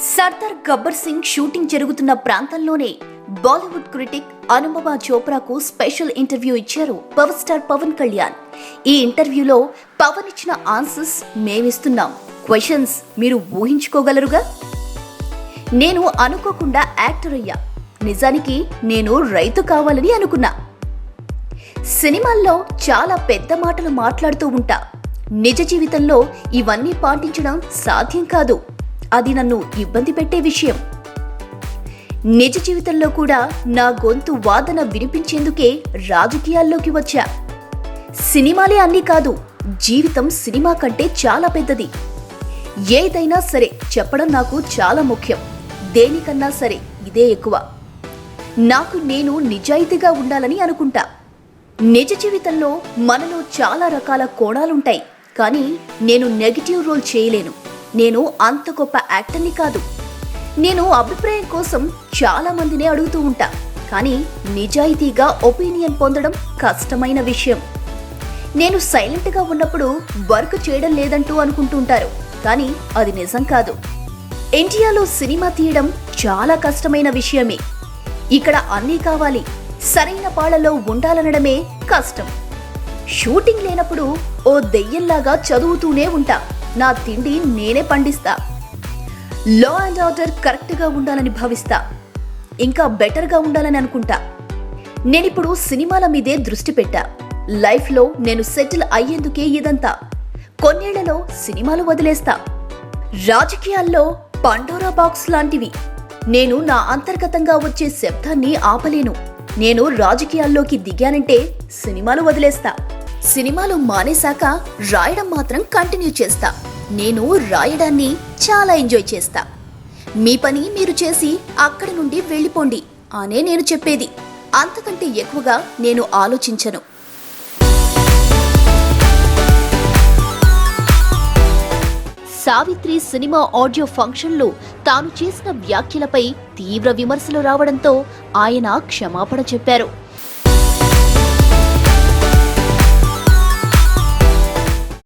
Sardar Gabbar Singh shooting జరుగుతున్న ప్రాంతంలోనే Bollywood critic Anupama చోప్రాకు స్పెషల్ ఇంటర్వ్యూ ఇచ్చారు పవర్ స్టార్ పవన్ కళ్యాణ్. ఈ ఇంటర్వ్యూలో పవన్ ఇచ్చిన ఆన్సర్స్ మేమిస్తున్నాం. క్వశ్చన్స్ మీరు ఊహించుకోగలరుగా? నేను అనుకోకుండా యాక్టర్ అయ్యా. నిజానికి నేను రైతు కావాలని అనుకున్నా. సినిమాల్లో చాలా పెద్ద మాటలు మాట్లాడుతూ ఉంటా. నిజ జీవితంలో ఇవన్నీ పాటించడం సాధ్యం కాదు. అది నన్ను ఇబ్బంది పెట్టే విషయం. నిజ జీవితంలో కూడా నా గొంతు వాదన వినిపించేందుకే రాజకీయాల్లోకి వచ్చా. సినిమాలే అన్నీ కాదు, జీవితం సినిమా కంటే చాలా పెద్దది. ఏదైనా సరే చెప్పడం నాకు చాలా ముఖ్యం. దేనికన్నా సరే ఇదే ఎక్కువ. నాకు నేను నిజాయితీగా ఉండాలని అనుకుంటా. నిజ జీవితంలో మనలో చాలా రకాల కోణాలుంటాయి. కానీ నేను నెగిటివ్ రోల్ చేయలేను. నేను అంత గొప్ప యాక్టర్ని కాదు. నేను అభిప్రాయం కోసం చాలా మందినే అడుగుతూ ఉంటా. కానీ నిజాయితీగా ఒపీనియన్ పొందడం కష్టమైన విషయం. నేను సైలెంట్గా ఉన్నప్పుడు వర్క్ చేయడం లేదంటూ అనుకుంటుంటారు. కానీ అది నిజం కాదు. ఇండియాలో సినిమా తీయడం చాలా కష్టమైన విషయమే. ఇక్కడ అన్నీ కావాలి, సరైన పాళ్ళలో ఉండాలనడమే కష్టం. షూటింగ్ లేనప్పుడు ఓ దెయ్యంలాగా చదువుతూనే ఉంటా. నా తిండి నేనే పండిస్తా. లా అండ్ ఆర్డర్ కరెక్ట్గా ఉండాలని భావిస్తా. ఇంకా బెటర్గా ఉండాలని అనుకుంటా. నేనిప్పుడు సినిమాల మీదే దృష్టి పెట్టా. లైఫ్లో నేను సెటిల్ అయ్యేందుకే ఇదంతా. కొన్నేళ్లలో సినిమాలు వదిలేస్తా. రాజకీయాల్లో పండోరా బాక్స్ లాంటివి. నేను నా అంతర్గతంగా వచ్చే శబ్దాన్ని ఆపలేను. నేను రాజకీయాల్లోకి దిగానంటే సినిమాలు వదిలేస్తా. సినిమాలు మానేశాక రాయడం మాత్రం కంటిన్యూ చేస్తా. నేను రాయడాన్ని చాలా ఎంజాయ్ చేస్తా. మీ పని మీరు చేసి అక్కడి నుండి వెళ్ళిపోండి అనే నేను చెప్పేది. అంతకంటే ఎక్కువగా నేను ఆలోచించను. సావిత్రి సినిమా ఆడియో ఫంక్షన్లో తాను చేసిన వ్యాఖ్యలపై తీవ్ర విమర్శలు రావడంతో ఆయన క్షమాపణ చెప్పారు.